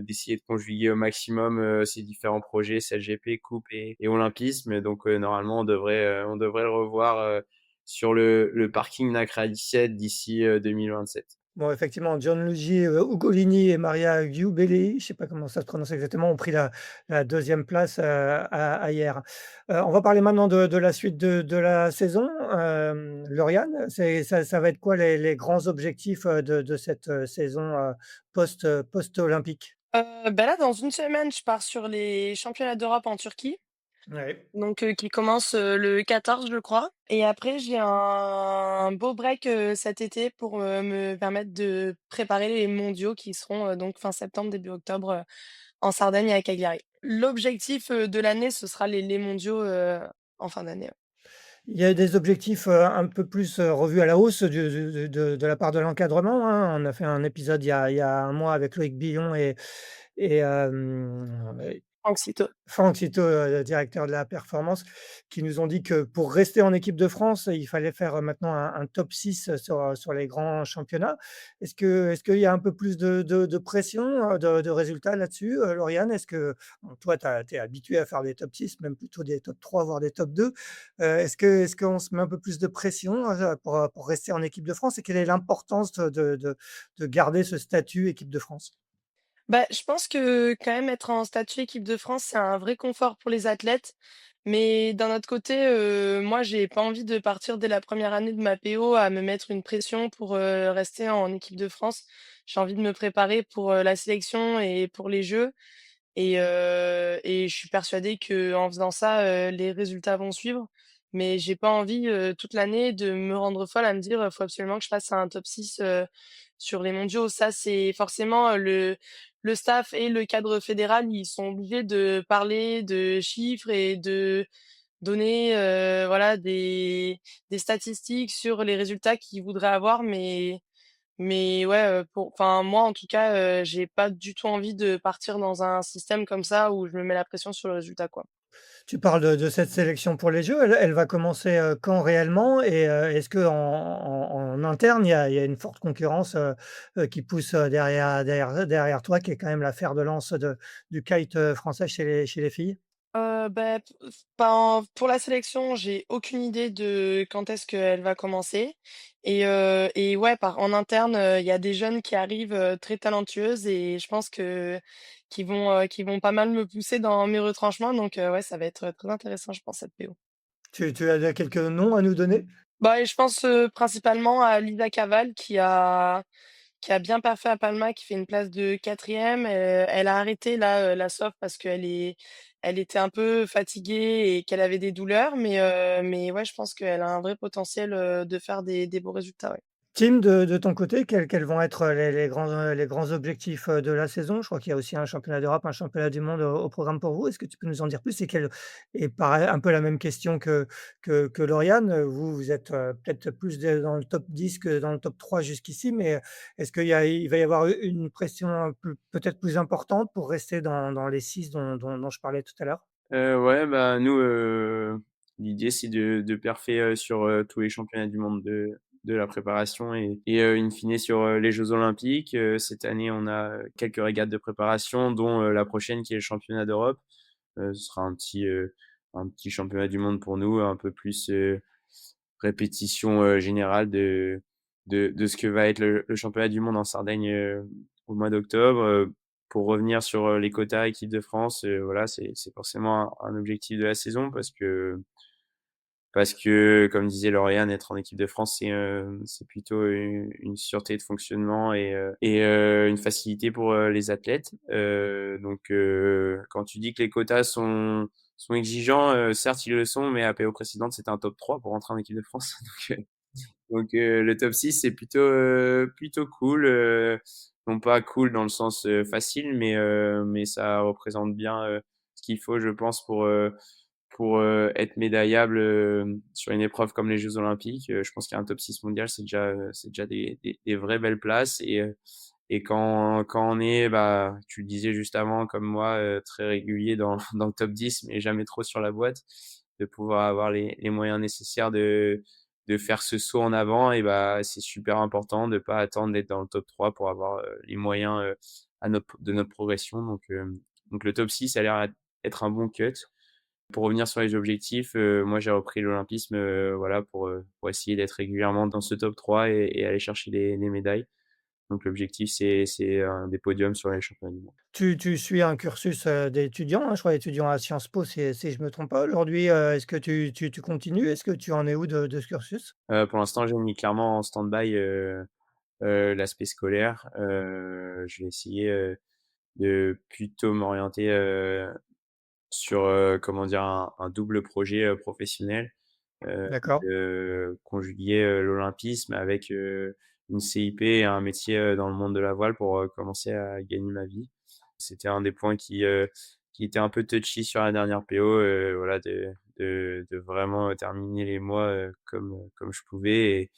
d'essayer de conjuguer au maximum ces différents projets, CLGP, Coupe et Olympisme. Donc normalement, on devrait le revoir sur le parking Nacra 17 d'ici 2027. Bon, effectivement, Gianluigi Ugolini et Maria Giubelli, je ne sais pas comment ça se prononce exactement, ont pris la deuxième place hier. On va parler maintenant de la suite de la saison. Lauriane, ça va être quoi les grands objectifs de cette saison post-olympique? Bah, là, dans une semaine, je pars sur les championnats d'Europe en Turquie, Ouais. donc qui commencent, le 14, je crois, et après j'ai un beau break, cet été pour, me permettre de préparer les mondiaux qui seront, donc fin septembre, début octobre, en Sardaigne et à Cagliari. L'objectif, de l'année, ce sera les mondiaux, en fin d'année, ouais. Il y a des objectifs un peu plus revus à la hausse de la part de l'encadrement, hein. On a fait un épisode il y a un mois avec Loïc Billon et Anxito. Franck Citeau, directeur de la performance, qui nous ont dit que pour rester en équipe de France, il fallait faire maintenant un top 6 sur les grands championnats. Est-ce qu'il y a un peu plus de pression, de résultats là-dessus, Lauriane? Est-ce que bon, toi, tu es habitué à faire des top 6, même plutôt des top 3, voire des top 2. Est-ce qu'on se met un peu plus de pression pour rester en équipe de France? Et quelle est l'importance de garder ce statut équipe de France? Bah, je pense que quand même être en statut équipe de France, c'est un vrai confort pour les athlètes. Mais d'un autre côté, moi, j'ai pas envie de partir dès la première année de ma PO à me mettre une pression pour, rester en équipe de France. J'ai envie de me préparer pour, la sélection et pour les Jeux. Et je suis persuadée qu'en faisant ça, les résultats vont suivre. Mais j'ai pas envie, toute l'année de me rendre folle à me dire: «Faut absolument que je fasse un top 6 sur les mondiaux». Ça, c'est forcément, le staff et le cadre fédéral, ils sont obligés de parler de chiffres et de donner, voilà, des statistiques sur les résultats qu'ils voudraient avoir. Mais ouais, enfin moi en tout cas, j'ai pas du tout envie de partir dans un système comme ça où je me mets la pression sur le résultat, quoi. Tu parles de cette sélection pour les Jeux, elle va commencer, quand réellement? Et est-ce qu'en interne, il y a une forte concurrence, qui pousse, derrière toi, qui est quand même la fer de lance du kite, français chez les filles? Bah, p f ben, pour la sélection, j'ai aucune idée de quand est-ce qu'elle va commencer. Et ouais, en interne, il y a des jeunes qui arrivent, très talentueuses, et je pense que qu'ils vont pas mal me pousser dans mes retranchements. Donc ouais, ça va être très intéressant, je pense, cette PO. Tu as quelques noms à nous donner? Bah, et je pense, principalement à Lisa Caval qui a bien parfait à Palma, qui fait une place de 4e. Elle a arrêté là, la SOF parce elle était un peu fatiguée et qu'elle avait des douleurs, mais ouais, je pense qu'elle a un vrai potentiel, de faire des beaux résultats, ouais. Tim, de ton côté, quels vont être les grands objectifs, de la saison? Je crois qu'il y a aussi un championnat d'Europe, un championnat du monde au programme pour vous. Est-ce que tu peux nous en dire plus? Et pareil, un peu la même question que Lauriane, vous êtes, peut-être plus dans le top 10 que dans le top 3 jusqu'ici, mais est-ce il va y avoir une pression peut-être plus importante pour rester dans les 6 dont je parlais tout à l'heure? Ouais, bah, nous, l'idée, c'est de perfer sur tous les championnats du monde de la préparation et in fine sur les Jeux olympiques. Cette année, on a quelques régates de préparation, dont la prochaine qui est le championnat d'Europe. Ce sera un petit championnat du monde pour nous, un peu plus répétition générale de ce que va être le championnat du monde en Sardaigne au mois d'octobre. Pour revenir sur les quotas équipe de France, voilà, c'est forcément un objectif de la saison parce que, comme disait Lauriane, être en équipe de France, c'est plutôt une sûreté de fonctionnement et une facilité pour les athlètes. Donc, quand tu dis que les quotas sont exigeants, certes, ils le sont, mais à PO précédente, c'était un top 3 pour rentrer en équipe de France. Donc, le top 6, c'est plutôt cool. Non pas cool dans le sens facile, mais ça représente bien ce qu'il faut, je pense, pour être médaillable sur une épreuve comme les Jeux Olympiques. Je pense qu'il y a un top 6 mondial, c'est déjà des vraies belles places. Et quand on est, bah, tu le disais juste avant, comme moi, très régulier dans le top 10, mais jamais trop sur la boîte, de pouvoir avoir les moyens nécessaires de faire ce saut en avant et bah, c'est super important de pas attendre d'être dans le top 3 pour avoir, les moyens, à notre de notre progression donc le top 6 a l'air être un bon cut. Pour revenir sur les objectifs, moi j'ai repris l'olympisme, voilà pour essayer d'être régulièrement dans ce top 3 et aller chercher les médailles. Donc l'objectif c'est, des podiums sur les championnats du monde. Tu suis un cursus, d'étudiant, hein, je crois étudiant à Sciences Po si je me trompe pas aujourd'hui, est-ce que tu continues? Est-ce que tu en es où de ce cursus? Pour l'instant, j'ai mis clairement en stand-by, l'aspect scolaire. Je vais essayer, de plutôt m'orienter, sur, comment dire? Un double projet, professionnel, heu, D'accord. de conjuguer, l'olympisme avec, une CIP et un métier, dans le monde de la voile pour, commencer à gagner ma vie. C'était un des points qui était un peu touchy sur la dernière PO, voilà de vraiment, terminer les mois, comme je pouvais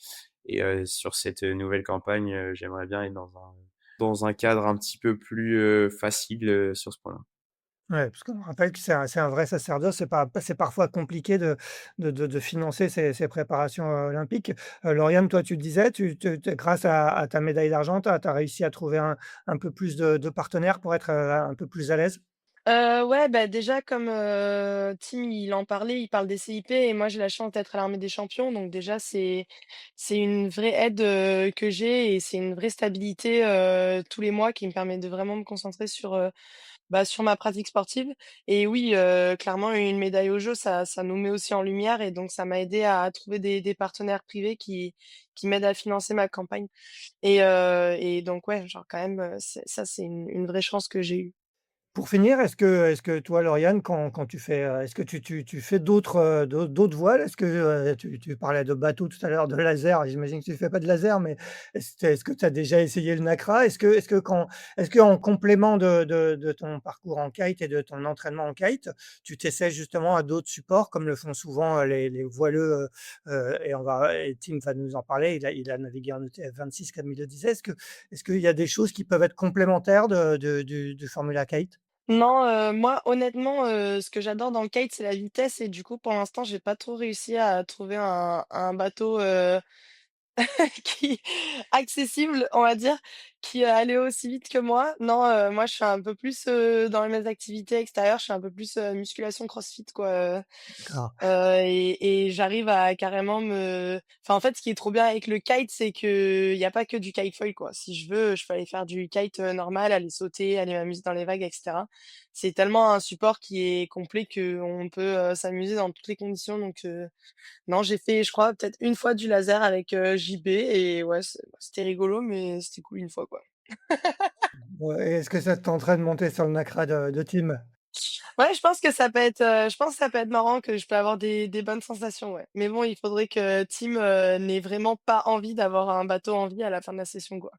et sur cette, nouvelle campagne, j'aimerais bien être dans un cadre un petit peu plus, facile, sur ce point-là. Ouais, parce qu'on rappelle que c'est un vrai sacerdoce, c'est parfois compliqué de financer ces préparations, olympiques. Lauriane, toi, tu disais, tu grâce à ta médaille d'argent, tu as réussi à trouver un peu plus de partenaires pour être, un peu plus à l'aise? Ouais, bah, déjà comme, Tim il en parlait, il parle des CIP et moi j'ai la chance d'être à l'Armée des champions donc déjà c'est une vraie aide, que j'ai et c'est une vraie stabilité, tous les mois qui me permet de vraiment me concentrer sur, bah, sur ma pratique sportive et oui, clairement une médaille aux Jeux ça nous met aussi en lumière et donc ça m'a aidé à trouver des partenaires privés qui m'aident à financer ma campagne et donc ouais, genre quand même, c'est une vraie chance que j'ai eue. Pour finir, est-ce que toi, Lauriane, quand tu fais, est-ce que tu fais d'autres voiles? Est-ce que, tu parlais de bateau tout à l'heure, de laser, j'imagine que tu fais pas de laser, mais est-ce que tu as déjà essayé le NACRA? Est-ce qu'en complément de ton parcours en kite et de ton entraînement en kite, tu t'essaies justement à d'autres supports comme le font souvent, les voileux, et Tim va nous en parler, il a navigué en ETF 26 comme il le disait. Est-ce qu'il y a des choses qui peuvent être complémentaires du Formula Kite? Non, moi honnêtement, ce que j'adore dans le kite, c'est la vitesse et du coup, pour l'instant, j'ai pas trop réussi à trouver un bateau, qui accessible, on va dire, qui, allait aussi vite que moi. Non, moi, je suis un peu plus, dans mes activités extérieures, je suis un peu plus, musculation, crossfit, quoi, D'accord. et j'arrive à carrément en fait, ce qui est trop bien avec le kite, c'est qu'il y a pas que du kite foil, quoi. Si je veux, je peux aller faire du kite, normal, aller sauter, aller m'amuser dans les vagues et cetera. C'est tellement un support qui est complet qu'on peut, s'amuser dans toutes les conditions donc non, j'ai fait, je crois, peut-être une fois du laser avec, JB et ouais, c'était rigolo, mais c'était cool une fois, quoi. Ouais, et est-ce que ça te tenterait de monter sur le NACRA de Tim? Ouais, je pense que ça peut être marrant, que je peux avoir des bonnes sensations, ouais. Mais bon, il faudrait que Tim, n'ait vraiment pas envie d'avoir un bateau en vie à la fin de la session, quoi.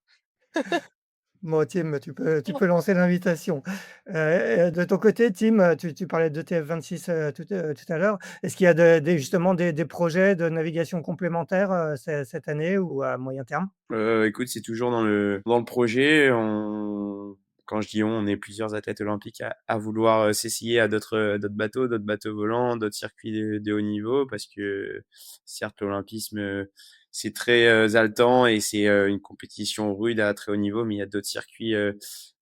Bon, Tim, tu peux lancer l'invitation. De ton côté, Tim, tu parlais d'ETF26, tout à l'heure. Est-ce qu'il y a justement des projets de navigation complémentaires, cette année ou à moyen terme? Écoute, c'est toujours dans le projet. Quand je dis on est plusieurs athlètes olympiques à vouloir, s'essayer à d'autres bateaux volants, d'autres circuits de haut niveau parce que certes l'olympisme, c'est très, haletant et c'est, une compétition rude à très haut niveau, mais il y a d'autres circuits,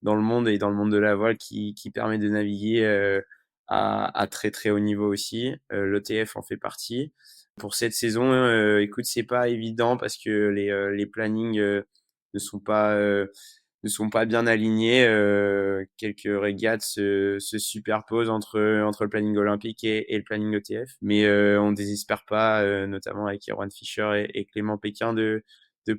dans le monde et dans le monde de la voile qui permet de naviguer, à très, très haut niveau aussi. L'ETF en fait partie. Pour cette saison, écoute, c'est pas évident parce que les plannings, ne sont pas, heu, ne sont pas bien alignés. Quelques régates se superposent entre le planning olympique et le planning ETF. Mais, on désespère pas, notamment avec Erwan Fischer et Clément Péquin de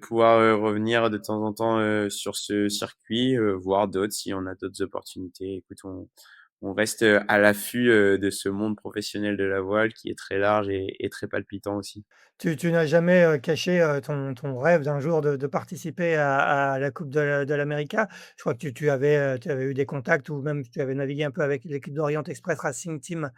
pouvoir, revenir de temps en temps, sur ce circuit, voir d'autres si on a d'autres opportunités. Écoute, on reste, à l'affût, de ce monde professionnel de la voile qui est très large et très palpitant aussi. Tu n'as jamais, caché, ton rêve d'un jour de participer à la coupe de l'America? Je crois que tu avais eu des contacts ou même tu avais navigué un peu avec l'équipe d'Orient Express Racing Team,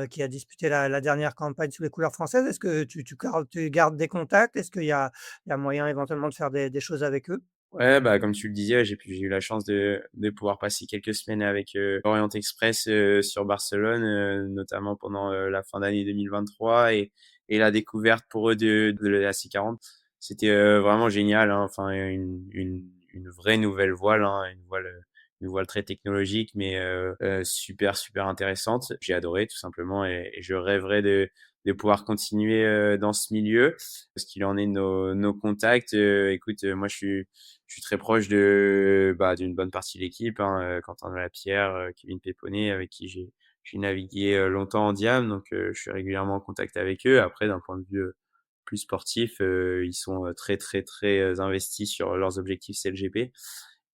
qui a disputé la dernière campagne sous les couleurs françaises. Est-ce que tu gardes des contacts? Est-ce qu'il y a moyen éventuellement de faire des choses avec eux? Ouais, bah, comme tu le disais, j'ai eu la chance de pouvoir passer quelques semaines avec Orient Express sur Barcelone, notamment pendant la fin d'année 2023 et la découverte pour eux de la C40. C'était vraiment génial, hein. Enfin, une vraie nouvelle voile, hein, une voile très technologique, mais super, super intéressante. J'ai adoré tout simplement et je rêverais de pouvoir continuer dans ce milieu. Ce qu'il en est de nos contacts, écoute, moi je suis très proche d'une bonne partie de l'équipe, hein, Quentin Delapierre, Kevin Péponnet, avec qui j'ai navigué longtemps en diam, donc je suis régulièrement en contact avec eux. Après, d'un point de vue plus sportif, ils sont très très très investis sur leurs objectifs CLGP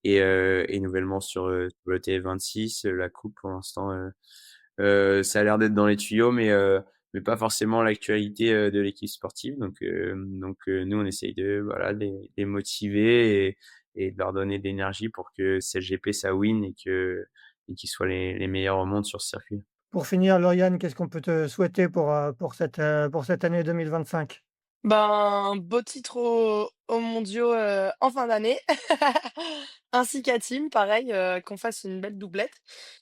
et nouvellement sur le TF26, la coupe pour l'instant, ça a l'air d'être dans les tuyaux, mais pas forcément l'actualité de l'équipe sportive. Donc, nous, on essaye de voilà, de les motiver et de leur donner de l'énergie pour que CLGP, ça win et qu'ils soient les meilleurs au monde sur ce circuit. Pour finir, Lauriane, qu'est-ce qu'on peut te souhaiter pour cette année 2025? Ben, beau titre aux mondiaux, en fin d'année, ainsi qu'à Team, pareil, qu'on fasse une belle doublette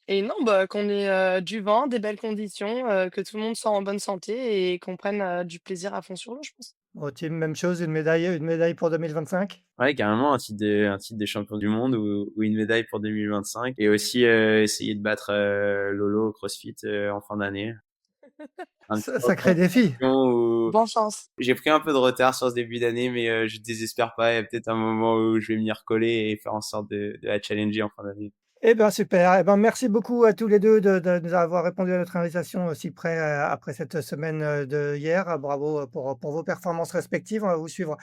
et non, bah, qu'on ait, du vent, des belles conditions, que tout le monde soit en bonne santé et qu'on prenne, du plaisir à fond sur l'eau, je pense. Au team, même chose, une médaille pour 2025? Ouais, carrément, un titre de champion du monde ou une médaille pour 2025 et aussi essayer de battre Lolo au CrossFit en fin d'année. Un petit Sacré défi. où Bonne chance. j'ai pris un peu de retard sur ce début d'année, mais je désespère pas. Il y a peut-être un moment où je vais m'y recoller et faire en sorte de la challenger en fin d'année. Eh ben, super. Eh ben, merci beaucoup à tous les 2 de nous avoir répondu à notre invitation aussi près, après cette semaine, de hier. Bravo, pour vos performances respectives. On va vous suivre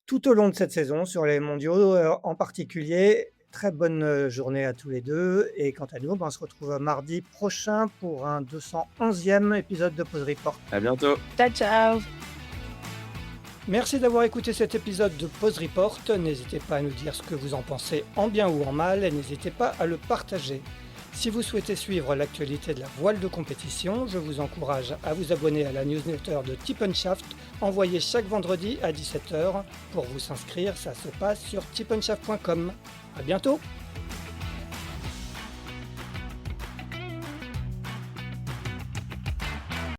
tout au long de cette saison sur les mondiaux, en particulier. Très bonne, journée à tous les 2 et quant à nous, ben, on se retrouve mardi prochain pour un 211e épisode de Pause Report. À bientôt. Ciao, ciao. Merci d'avoir écouté cet épisode de Pause Report. N'hésitez pas à nous dire ce que vous en pensez en bien ou en mal et n'hésitez pas à le partager. Si vous souhaitez suivre l'actualité de la voile de compétition, je vous encourage à vous abonner à la newsletter de Tip & Shaft envoyée chaque vendredi à 17 h. Pour vous inscrire, ça se passe sur tipnshaft.com. À bientôt!